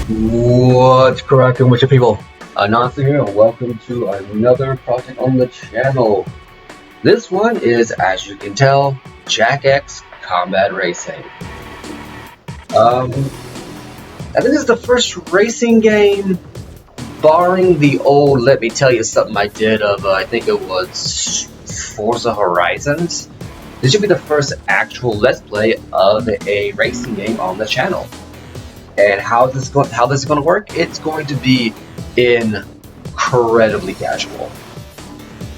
What's cracking with your people? Anansi here, and welcome to another project on the channel. This one is, as you can tell, Jak X Combat Racing. I think this is the first racing game, barring the old Let Me Tell You Something I did of, I think it was Forza Horizons. This should be the first actual Let's Play of a racing game on the channel. And how this is going to work? It's going to be incredibly casual,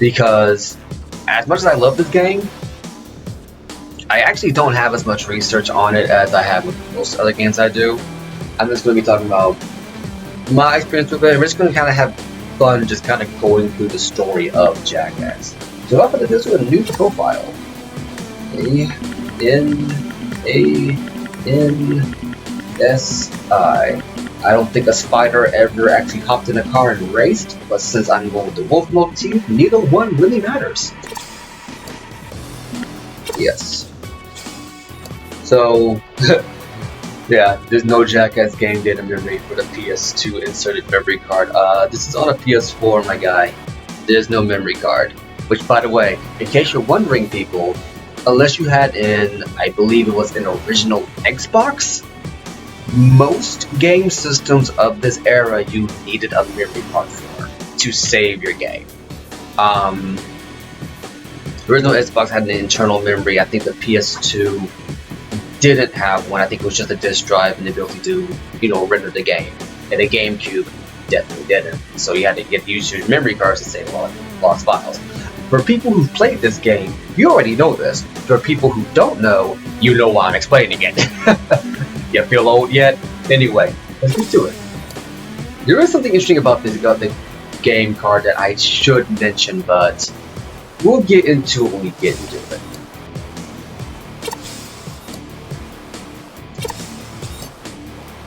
because as much as I love this game, I actually don't have as much research on it as I have with most other games I do. I'm just going to be talking about my experience with it. We're just going to kind of have fun, just kind of going through the story of Jak X. So I'm going to do this with a new profile. A-N-A-N-S-I. I don't think a spider ever actually hopped in a car and raced, but since I'm going with the wolf motif, neither one really matters. Yes. So, yeah, there's no Jak X game data memory for the PS2 inserted memory card. This is on a PS4, my guy. There's no memory card. Which, by the way, in case you're wondering, people, unless you had I believe it was an original Xbox, most game systems of this era you needed a memory card for to save your game. The original Xbox had an internal memory. I think the PS2 didn't have one. I think it was just a disk drive and the ability to, render the game. And the GameCube definitely didn't. So you had to use your memory cards to save lost files. For people who've played this game, you already know this. For people who don't know, you know why I'm explaining it. You feel old yet? Anyway, let's get to it. There is something interesting about the game card that I should mention, but we'll get into it when we get into it.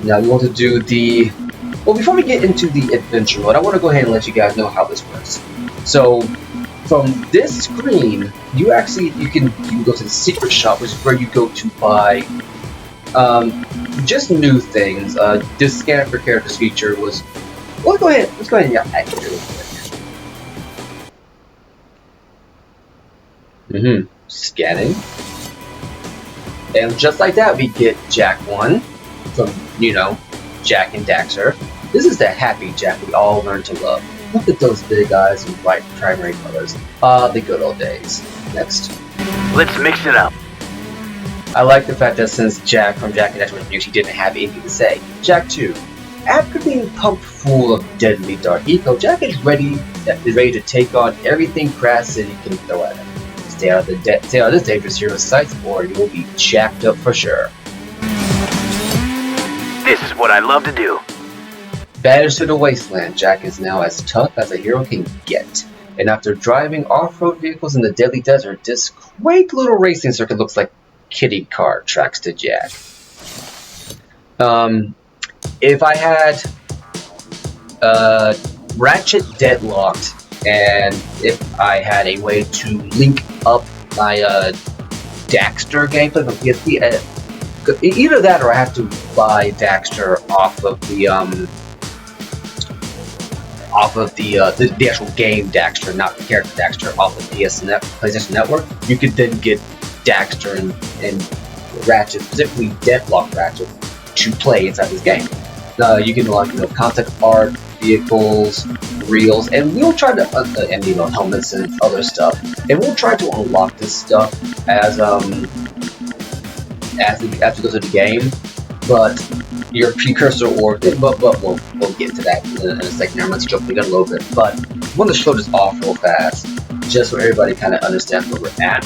Now we want to do well, before we get into the adventure mode, I want to go ahead and let you guys know how this works. So, from this screen, you can go to the secret shop, which is where you go to buy just new things. This scan for characters feature was. Let's go ahead and activate it real quick. Scanning, and just like that, we get Jak 1 from Jak and Daxter. This is the happy Jak we all learned to love. Look at those big eyes and bright primary colors. The good old days. Next. Let's mix it up. I like the fact that since Jak from Jak and Daxter was new, he didn't have anything to say. Jak 2. After being pumped full of deadly dark eco, Jak is ready to take on everything Crass City can throw at him. Stay out of this dangerous hero's sights, or you will be jacked up for sure. This is what I love to do. Banished to the wasteland, Jak is now as tough as a hero can get. And after driving off-road vehicles in the deadly desert, this quaint little racing circuit looks like kiddie car tracks to Jak. If I had Ratchet deadlocked, and if I had a way to link up my Daxter gameplay from PSP, either that or I have to buy Daxter off of the actual game Daxter, not the character Daxter, off of PlayStation Network. You could then get Daxter and Ratchet, specifically Deadlock Ratchet, to play inside this game. You can unlock concept art, vehicles, reels, and we'll try to and helmets and other stuff. And we'll try to unlock this stuff as we go through the game. But your precursor orb, but we'll get to that in a second. I'm going to jump the gun a little bit, but I want to show this off real fast, just so everybody kind of understands where we're at.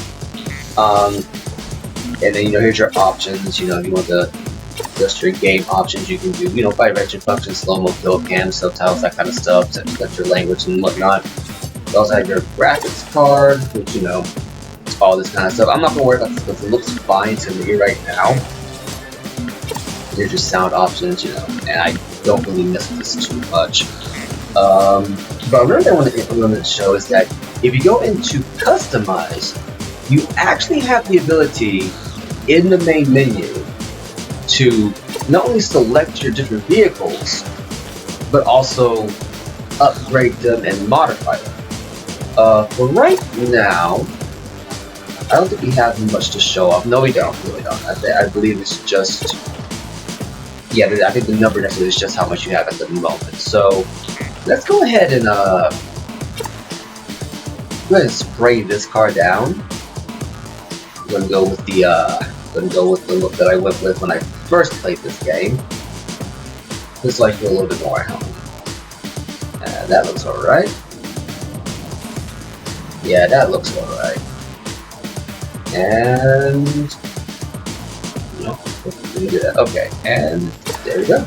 And then here's your options. If you want to adjust your game options, you can do by direction function, slow mo, kill cam, subtitles, that kind of stuff, set your language and whatnot. You also have your graphics card, which all this kind of stuff. I'm not gonna worry about this because it looks fine to me right now. Here's your sound options, and I don't really miss this too much. But another thing I want to show is that if you go into customize, you actually have the ability in the main menu to not only select your different vehicles, but also upgrade them and modify them. For right now, I don't think we have much to show off. No, we don't. Really don't. I believe it's just... Yeah, I think the number next to it is just how much you have at the moment. So, let's go ahead and spray this car down. I'm gonna go with the look that I went with when I first played this game. Just like a little bit more at home. And that looks alright. Yeah, that looks alright. And no, okay, and there we go.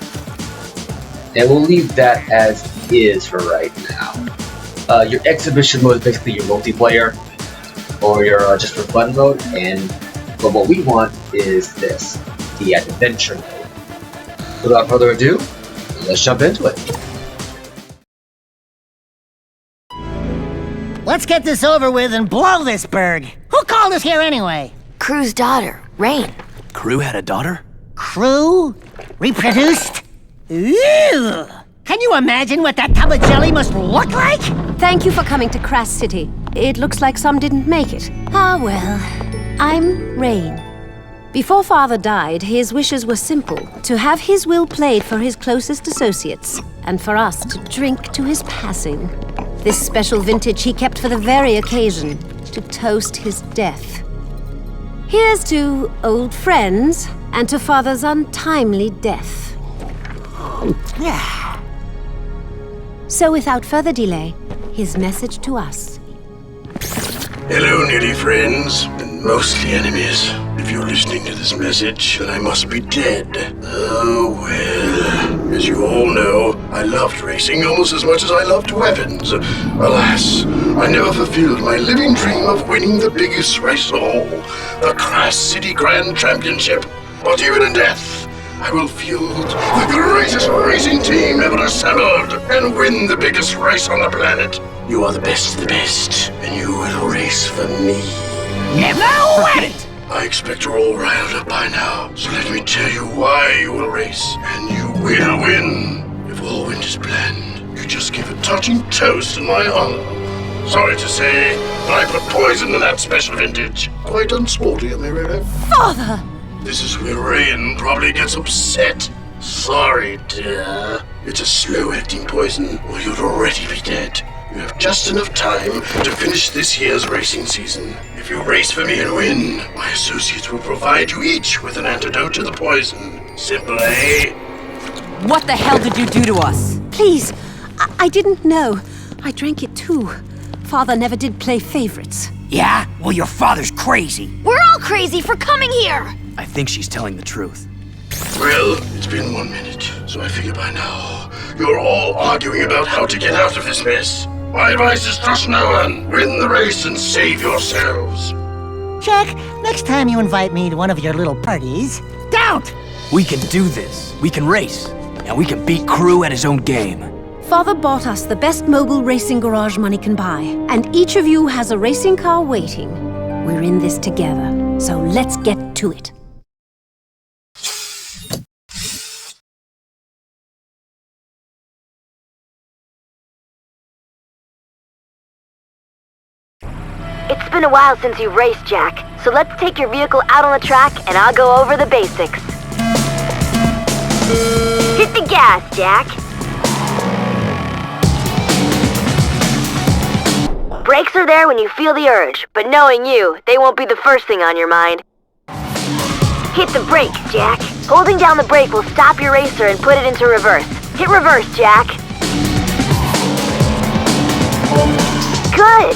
And we'll leave that as is for right now. Your exhibition mode is basically your multiplayer, or your just for fun mode, but what we want is this, the adventure mode. Without further ado, let's jump into it. Let's get this over with and blow this berg. Who called us here anyway? Krew's daughter, Rain. Krew had a daughter? Krew? Reproduced? Ew! Can you imagine what that tub of jelly must look like? Thank you for coming to Krew City. It looks like some didn't make it. Ah, well. I'm Rain. Before Father died, his wishes were simple. To have his will played for his closest associates, and for us to drink to his passing. This special vintage he kept for the very occasion, to toast his death. Here's to old friends, and to Father's untimely death. So without further delay, his message to us. Hello, nearly friends, and mostly enemies. If you're listening to this message, then I must be dead. Oh, well. As you all know, I loved racing almost as much as I loved weapons. Alas, I never fulfilled my living dream of winning the biggest race of all, the Krew City Grand Championship. But even in death, I will field the greatest racing team ever assembled and win the biggest race on the planet. You are the best of the best, and you will race for me. Never wait! I expect you're all riled up by now, so let me tell you why you will race, and you will win. If all went as planned, you just give a touching toast in my honor. Sorry to say, but I put poison in that special vintage. Quite unsporty, am I right? Father! This is where Rain probably gets upset. Sorry, dear. It's a slow-acting poison, or you'd already be dead. You have just enough time to finish this year's racing season. If you race for me and win, my associates will provide you each with an antidote to the poison. Simple, eh? What the hell did you do to us? Please, I didn't know. I drank it too. Father never did play favorites. Yeah? Well, your father's crazy. We're all crazy for coming here! I think she's telling the truth. Well, it's been 1 minute, so I figure by now you're all arguing about how to get out of this mess. My advice is trust no one. Win the race and save yourselves. Jack, next time you invite me to one of your little parties, don't! We can do this. We can race. And we can beat Krew at his own game. Father bought us the best mobile racing garage money can buy, and each of you has a racing car waiting. We're in this together, so let's get to it. It's been a while since you've raced, Jack, so let's take your vehicle out on the track and I'll go over the basics. Hit the gas, Jack. Brakes are there when you feel the urge, but knowing you, they won't be the first thing on your mind. Hit the brakes, Jack. Holding down the brake will stop your racer and put it into reverse. Hit reverse, Jack. Good!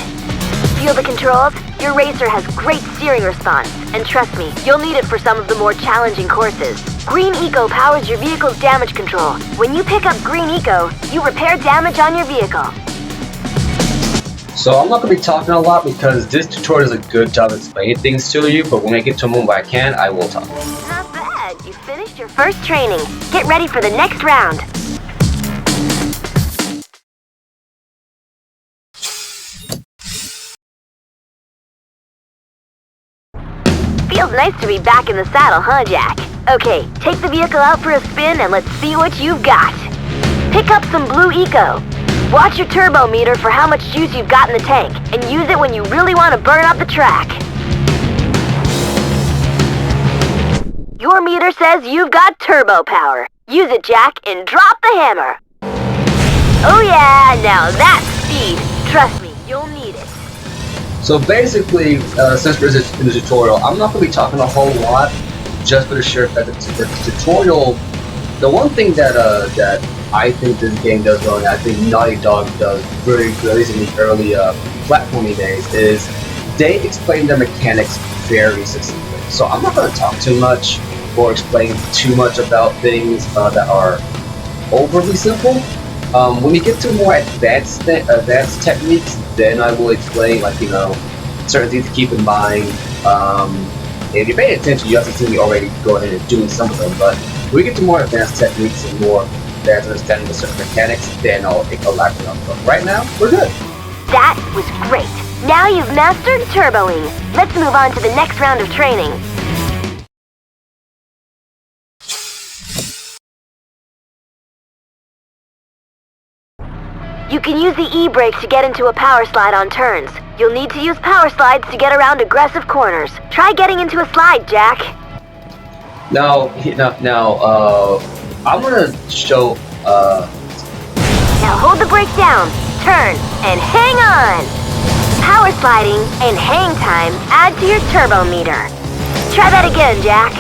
Feel the controls? Your racer has great steering response, and trust me, you'll need it for some of the more challenging courses. Green Eco powers your vehicle's damage control. When you pick up Green Eco, you repair damage on your vehicle. So I'm not going to be talking a lot because this tutorial does a good job explaining things to you, but when I get to a moment where I can, I will talk. Not bad. You finished your first training. Get ready for the next round. Feels nice to be back in the saddle, huh, Jack? Okay, take the vehicle out for a spin and let's see what you've got. Pick up some blue eco. Watch your turbo meter for how much juice you've got in the tank, and use it when you really want to burn up the track. Your meter says you've got turbo power. Use it, Jack, and drop the hammer. Oh yeah, now that's speed. Trust me, you'll need it. So basically, since we're in the tutorial, I'm not going to be talking a whole lot, just for the sheer fact that the tutorial, the one thing that I think this game does well, and I think Naughty Dog does very good, at least in the early platforming days, is they explain their mechanics very succinctly. So I'm not going to talk too much or explain too much about things that are overly simple. When we get to more advanced techniques, then I will explain, like, you know, certain things to keep in mind. If you're paying attention, you have to see me already go ahead and doing some of them. But when we get to more advanced techniques and more advanced understanding of certain mechanics, then I'll elaborate on them. But right now, we're good. That was great. Now you've mastered turboing. Let's move on to the next round of training. You can use the E-brake to get into a power slide on turns. You'll need to use power slides to get around aggressive corners. Try getting into a slide, Jack. Now, I'm gonna show. Now hold the brake down, turn, and hang on. Power sliding and hang time add to your turbo meter. Try that again, Jack.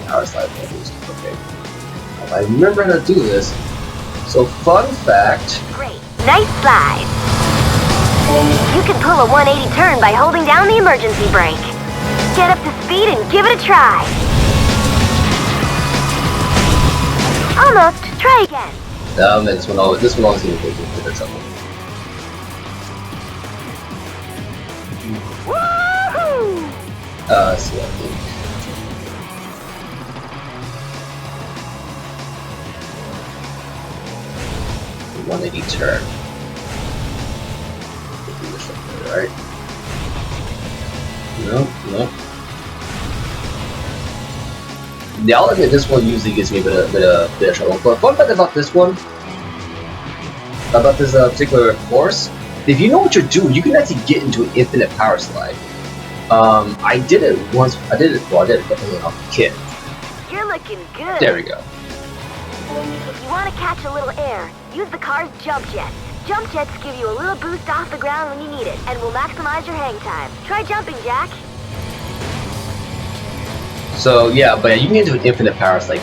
Power slide levels. Okay. I remember how to do this. So, fun fact. Great. Nice slide. You can pull a 180 turn by holding down the emergency brake. Get up to speed and give it a try. Almost. Try again. This one always seems to be a bit trouble. Woohoo! Selecting. 180 turn. Right? No. Yeah, I'll admit this one usually gives me a bit of trouble. But one thing about this one, about this particular course, if you know what you're doing, you can actually get into an infinite power slide. I did it once. I did it definitely off the kit. You're looking good. There we go. If you want to catch a little air, use the car's jump jets. Jump jets give you a little boost off the ground when you need it, and will maximize your hang time. Try jumping, Jack. So yeah, but you can get into an infinite power slide.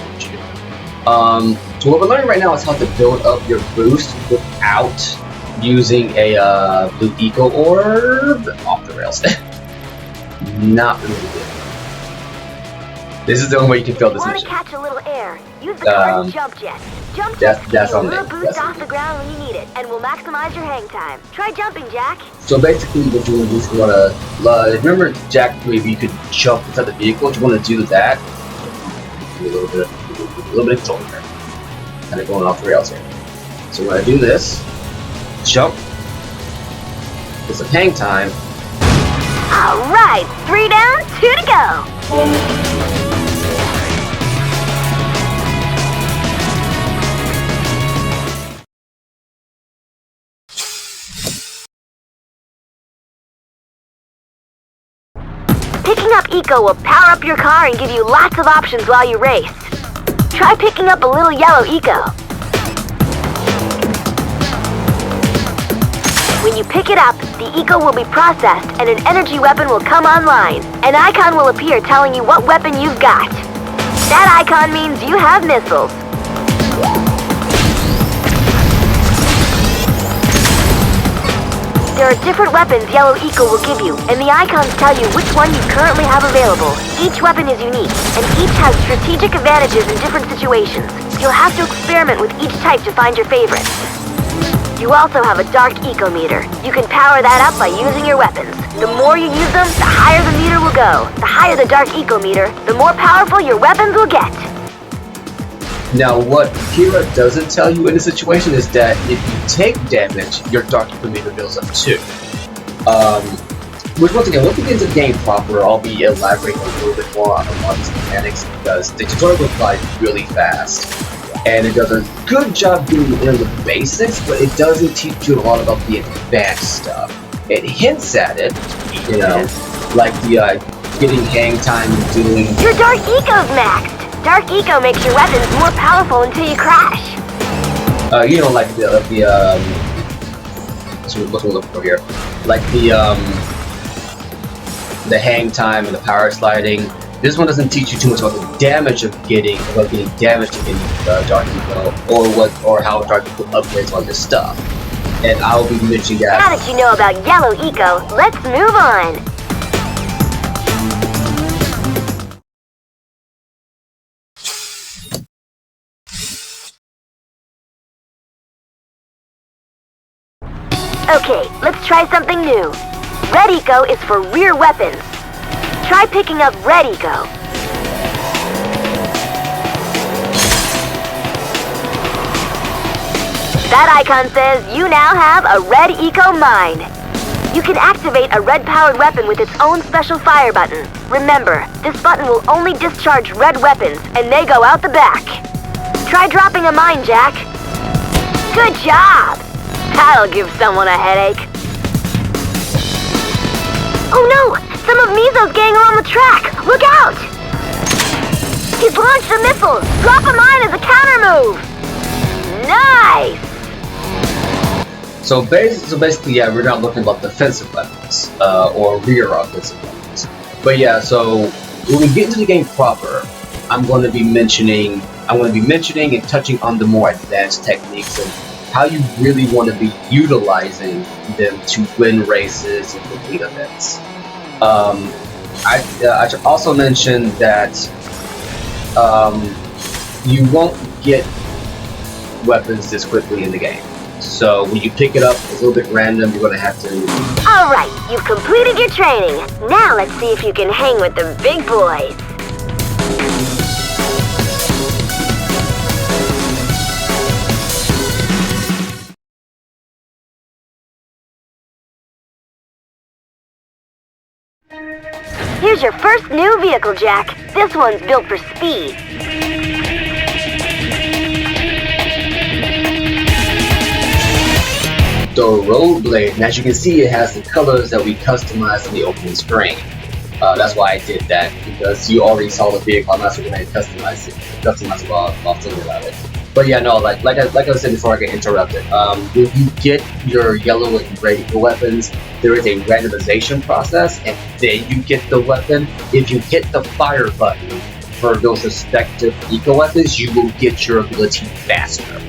So what we're learning right now is how to build up your boost without using a blue eco orb off the rails. Not really good. This is the only way you can fill this mission. Want to catch a little air? Use the car's jump jets. Jump jets give you a little boost off the ground when you need it, and will maximize your hang time. Try jumping, Jack. So basically, what you want to do is you want to remember, Jack, if you could jump inside the vehicle, you want to do that. Do a little bit of control here, kind of going off the rails here. So when I do this, jump. It's a hang time. All right, 3 down, 2 to go. Picking up eco will power up your car and give you lots of options while you race. Try picking up a little yellow eco. When you pick it up, the eco will be processed and an energy weapon will come online. An icon will appear telling you what weapon you've got. That icon means you have missiles. There are different weapons Yellow Eco will give you, and the icons tell you which one you currently have available. Each weapon is unique, and each has strategic advantages in different situations. You'll have to experiment with each type to find your favorite. You also have a Dark Eco meter. You can power that up by using your weapons. The more you use them, the higher the meter will go. The higher the Dark Eco meter, the more powerful your weapons will get. Now, what Kira doesn't tell you in this situation is that if you take damage, your Dark Eco meter goes up too. which once again, once we get into the game proper, I'll be elaborating a little bit more on a lot of these mechanics because the tutorial goes by really fast. And it does a good job doing the basics, but it doesn't teach you a lot about the advanced stuff. It hints at it, you know, like the getting hang time and doing... Your Dark Eco's maxed! Dark Eco makes your weapons more powerful until you crash. You know, like what's we look for here? Like the hang time and the power sliding. This one doesn't teach you too much about the damage of getting damage to getting Dark Eco, or how Dark Eco upgrades on this stuff. And I'll be mentioning that. Now that you know about Yellow Eco, let's move on. Okay, let's try something new. Red Eco is for rear weapons. Try picking up Red Eco. That icon says you now have a Red Eco mine. You can activate a red-powered weapon with its own special fire button. Remember, this button will only discharge red weapons, and they go out the back. Try dropping a mine, Jack. Good job! That'll give someone a headache. Oh no! Some of Mizo's gang are on the track! Look out! He's launched a missile! Drop a mine as a counter move! Nice! So basically, yeah, we're not looking about defensive weapons, or rear offensive weapons. But yeah, so when we get into the game proper, I'm going to be mentioning and touching on the more advanced techniques and how you really want to be utilizing them to win races and complete events. I should also mention that you won't get weapons this quickly in the game. So when you pick it up, it's a little bit random. You're going to have to... Alright, you've completed your training. Now let's see if you can hang with the big boys. Here's your first new vehicle, Jack. This one's built for speed. The road blade, and as you can see, it has the colors that we customized in the opening screen. That's why I did that, because you already saw the vehicle. I'm not sure when I customize it while thinking about it. But yeah, no, like I said before I get interrupted, when you get your yellow and red weapons, there is a randomization process, and then you get the weapon. If you hit the fire button for those respective eco weapons, you will get your ability faster.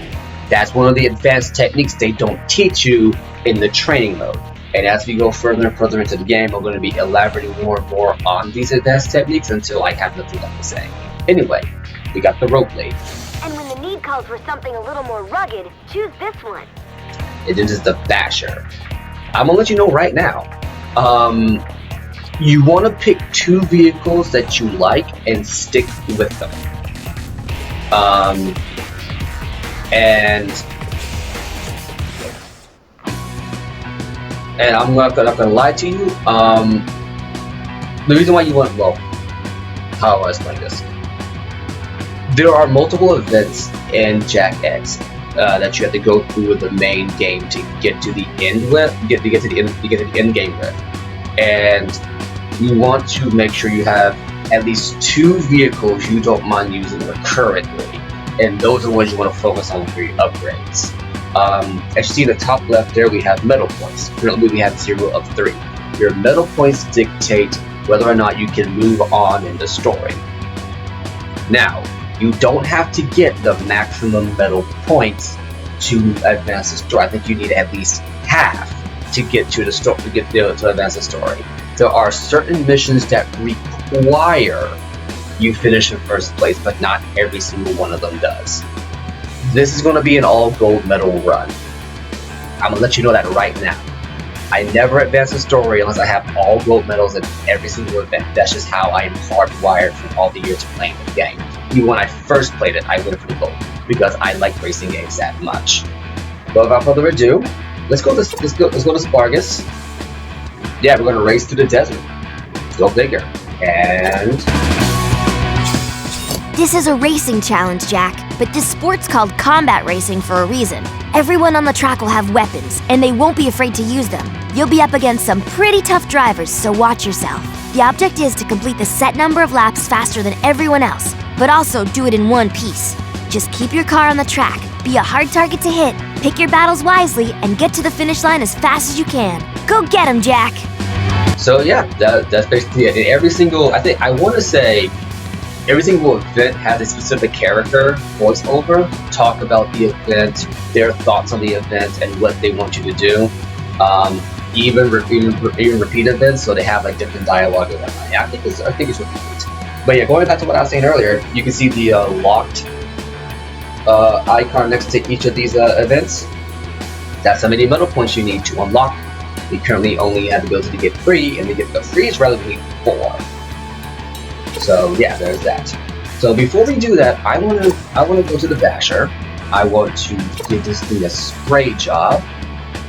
That's one of the advanced techniques they don't teach you in the training mode. And as we go further and further into the game, I'm going to be elaborating more and more on these advanced techniques until I have nothing left to say. Anyway, we got the rope blade. And when the need calls for something a little more rugged, choose this one. It is the basher. I'm going to let you know right now. You want to pick two vehicles that you like and stick with them. And I'm not gonna lie to you. The reason why you want, well, how do I explain this? There are multiple events in Jack X that you have to go through the main game to get to the end with, get to the end game with, and you want to make sure you have at least two vehicles you don't mind using recurrently. And those are the ones you want to focus on for your upgrades. As you see in the top left there, we have medal points. Currently we have 0 of 3. Your medal points dictate whether or not you can move on in the story. Now, you don't have to get the maximum medal points to advance the story. I think you need at least half to get to the story, to advance the story. There are certain missions that require you finish in first place, but not every single one of them does. This is going to be an all gold medal run. I'm going to let you know that right now. I never advance the story unless I have all gold medals in every single event. That's just how I am hardwired from all the years of playing the game. Even when I first played it, I went for the gold because I like racing games that much. But without further ado, let's go to Spargus. yeah, we're gonna race through the desert. Go bigger. And This is a racing challenge, Jack, but this sport's called combat racing for a reason. Everyone on the track will have weapons, and they won't be afraid to use them. You'll be up against some pretty tough drivers, so watch yourself. The object is to complete the set number of laps faster than everyone else, but also do it in one piece. Just keep your car on the track, be a hard target to hit, pick your battles wisely, and get to the finish line as fast as you can. Go get 'em, Jack! so yeah, that's basically it. And every single, I want to say, every single event has a specific character voiceover, talk about the event, their thoughts on the event, and what they want you to do. Even repeat events, so they have like different dialogue. And yeah, I think it's really neat. But yeah, going back to what I was saying earlier, you can see the locked icon next to each of these events. That's how many medal points you need to unlock. We currently only have the ability to get 3, and to get the free is relatively 4. So yeah, there's that. So before we do that, I want to go to the basher. I want to give this thing a spray job.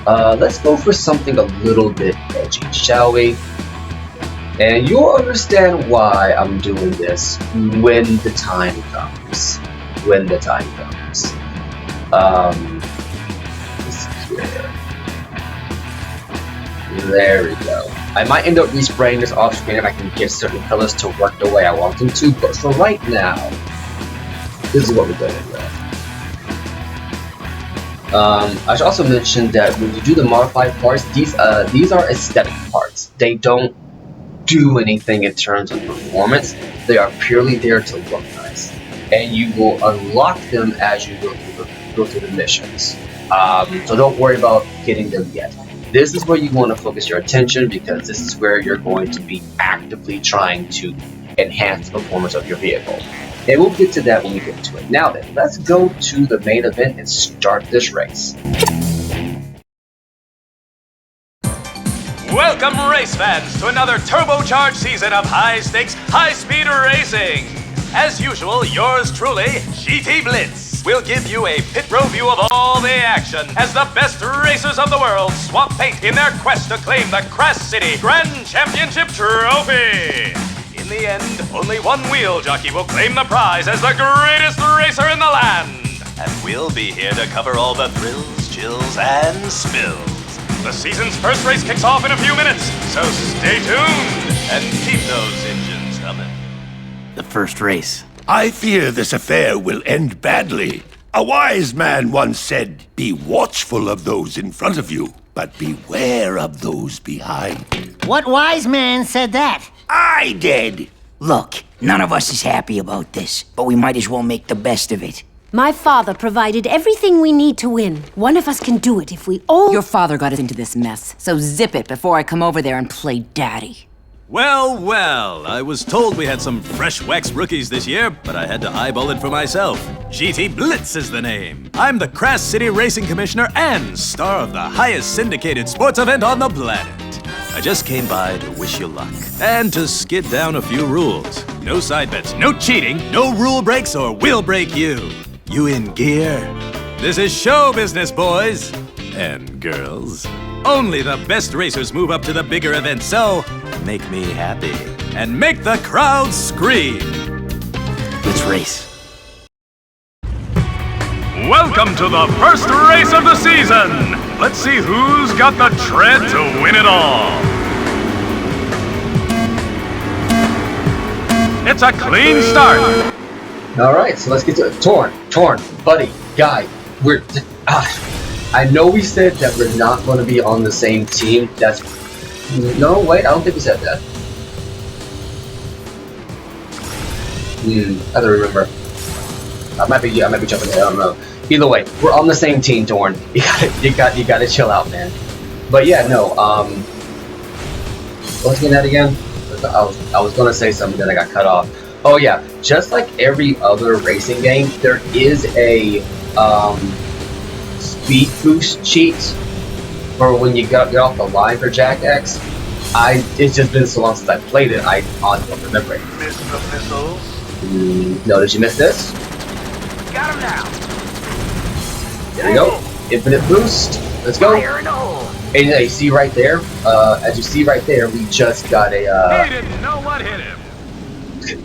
Let's go for something a little bit edgy, shall we? And you'll understand why I'm doing this when the time comes. When the time comes. Let's see here. There we go. I might end up respraying this off screen if I can get certain colors to work the way I want them to, but for right now, this is what we're doing with. I should also mention that when you do the modified parts, these are aesthetic parts. They don't do anything in terms of performance. They are purely there to look nice, and you will unlock them as you go through the missions. So don't worry about getting them yet. This is where you want to focus your attention, because this is where you're going to be actively trying to enhance the performance of your vehicle. And we'll get to that when we get to it. Now then, let's go to the main event and start this race. Welcome, race fans, to another turbocharged season of high-stakes, high-speed racing. As usual, yours truly, GT Blitz, will give you a pit row view of all the action as the best racers of the world swap paint in their quest to claim the Krew City Grand Championship Trophy. In the end, only one wheel jockey will claim the prize as the greatest racer in the land. And we'll be here to cover all the thrills, chills, and spills. The season's first race kicks off in a few minutes, so stay tuned and keep those engines humming. The first race. I fear this affair will end badly. A wise man once said, "Be watchful of those in front of you, but beware of those behind." What wise man said that? I did. Look, none of us is happy about this, but we might as well make the best of it. My father provided everything we need to win. One of us can do it if we all... Your father got us into this mess, so zip it before I come over there and play daddy. Well, well, I was told we had some fresh wax rookies this year, but I had to eyeball it for myself. GT Blitz is the name. I'm the Krew City Racing Commissioner and star of the highest syndicated sports event on the planet. I just came by to wish you luck and to skid down a few rules. No side bets, no cheating, no rule breaks or we'll break you. You in gear? This is show business, boys and girls. Only the best racers move up to the bigger events, so make me happy and make the crowd scream. Let's race. Welcome to the first race of the season. Let's see who's got the tread to win it all. It's a clean start. Alright, so let's get to it. Torn, buddy, guy, we're... I know we said that we're not going to be on the same team. No, wait, I don't think we said that. I don't remember. I might be jumping ahead, I don't know. Either way, we're on the same team, Torn. You gotta chill out, man. But yeah, no, what's that again? I was gonna say something, then I got cut off. Oh yeah, just like every other racing game, there is a speed boost cheat for when you get off the line for Jack X. It's just been so long since I played it, I honestly don't remember it. Miss the missiles. No, did you miss this? Got him now. There we go. Infinite boost. Let's go. Fire in the hole. And you see right there, as you see right there, we just got a He didn't know what hit him.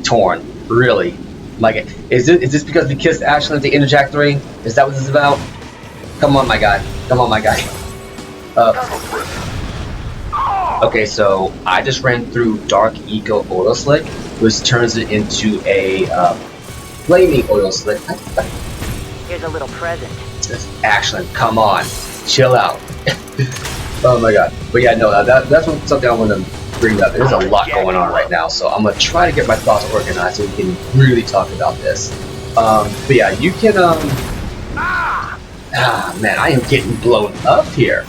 torn. Really? Like, is this because we kissed Ashlyn at the end of Jack 3? Is that what this is about? Come on, my guy. Come on, my guy. Okay, so I just ran through Dark Eco Oil Slick, which turns it into a flaming oil slick. Here's a little present. Ashlyn, come on, chill out. Oh my god. But yeah, no, that's something I want to bring up. There's a lot going on right now, so I'm gonna try to get my thoughts organized so we can really talk about this. But yeah, you can man, I am getting blown up here.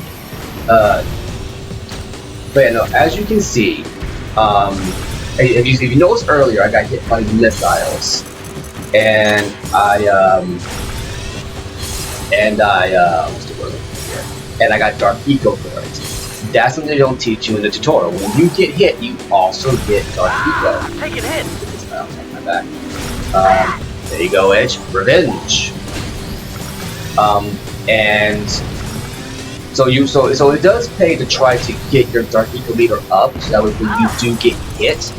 But yeah, no, as you can see, if you noticed earlier, I got hit by missiles, and I what's the word here? And I got Dark Eco for it. That's something they don't teach you in the tutorial. When you get hit, you also get Dark Eco. Take it hit. I'll take my back. There you go, Edge. Revenge. And so it does pay to try to get your Dark Eco meter up, so that way when you do get hit,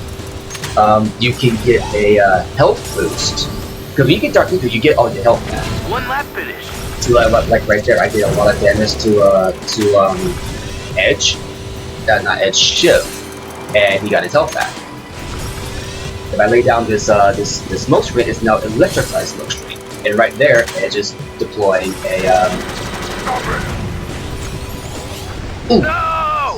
you can get a health boost. Because when you get Dark Eco, you get all your health back. One lap finish. Like right there, I did a lot of damage to Edge, not Edge, Shiv, and he got his health back. If I lay down this smoke screen, it's now electrified smoke screen, and right there, Edge is deploying a ooh,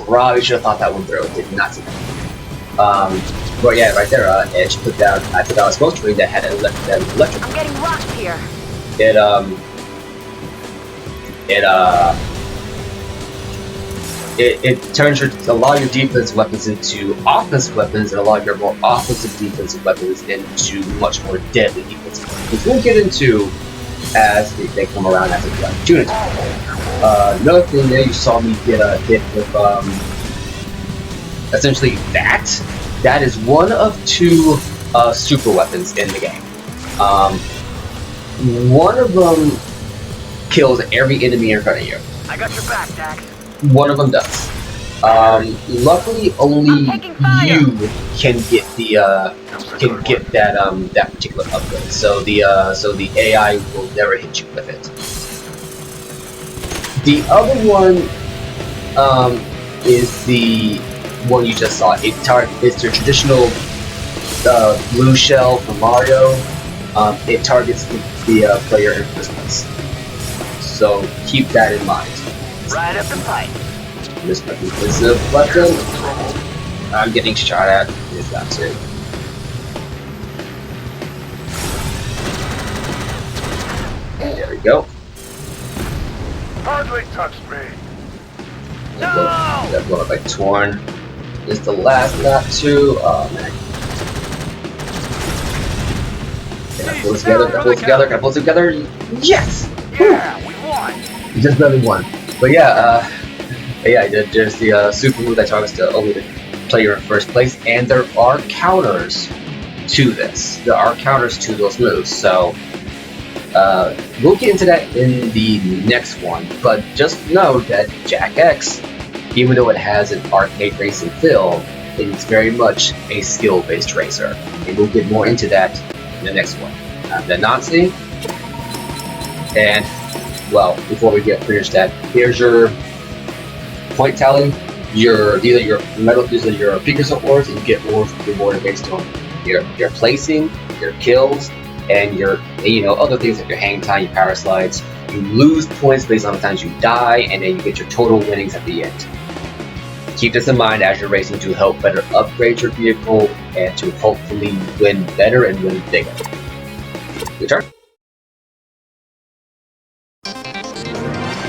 probably should have thought that one through. Did not see that. But yeah, right there, Edge put down. I put down a smoke screen that had an electric. I'm getting rocked here. It turns a lot of your defensive weapons into offensive weapons, and a lot of your more offensive defensive weapons into much more deadly defensive weapons, which we'll get into as they come around as a opportunity. Another thing there, you saw me get hit with essentially that is one of two super weapons in the game. One of them kills every enemy in front of you. I got your back, Dax. One of them does. Luckily, only you can get that particular upgrade. So the AI will never hit you with it. The other one is the one you just saw. It's your traditional blue shell from Mario. It targets the player in first place. So keep that in mind. Right up the pipe. This weapon. I'm getting shot at. Is that too? There we go. Hardly touched me. That one up by Torn. Is the last lap too? Oh man. Can I pull it together? Yes! Yeah, we won. You just barely won. But yeah, there's the super move that targets only the player in first place, and there are counters to this. There are counters to those moves, so we'll get into that in the next one. But just know that Jack X, even though it has an arcade racing feel, it's very much a skill-based racer, and we'll get more into that in the next one. The Anansi, and well, before we get finished that, here's your point tally. These are your precursor ores, and you get ores rewarded based on your placing, your kills, and your other things like your hang time, your power slides. You lose points based on the times you die, and then you get your total winnings at the end. Keep this in mind as you're racing to help better upgrade your vehicle and to hopefully win better and win bigger. Your turn.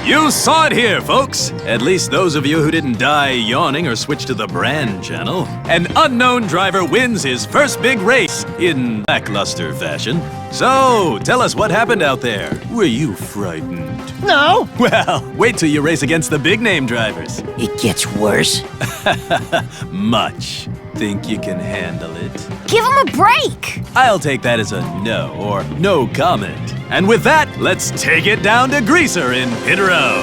You saw it here, folks! At least those of you who didn't die yawning or switch to the brand channel. An unknown driver wins his first big race in lackluster fashion. So, tell us what happened out there. Were you frightened? No! Well, wait till you race against the big-name drivers. It gets worse. Much. Think you can handle it? Give him a break! I'll take that as a no, or no comment. And with that, let's take it down to Greaser in pit row.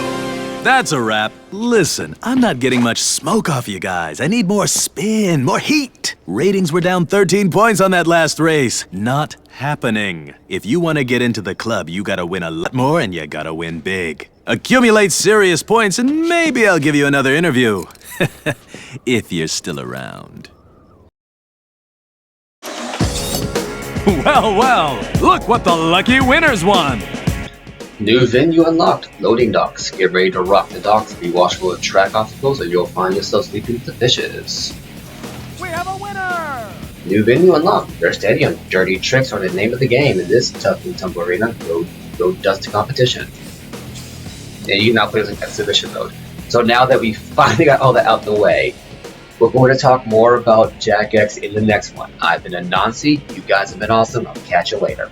That's a wrap. Listen, I'm not getting much smoke off you guys. I need more spin, more heat. Ratings were down 13 points on that last race. Not happening. If you want to get into the club, you gotta win a lot more and you gotta win big. Accumulate serious points and maybe I'll give you another interview. If you're still around. Well, well, look what the lucky winners won. New venue unlocked. Loading docks. Get ready to rock the docks. Be watchful of track obstacles or you'll find yourself sleeping with the fishes. We have a winner! New venue unlocked. Their stadium. Dirty tricks are the name of the game in this tough and tumble arena. Road dust competition. And you can now play as an exhibition mode. So now that we finally got all that out the way, we're going to talk more about Jack X in the next one. I've been Anansi. You guys have been awesome. I'll catch you later.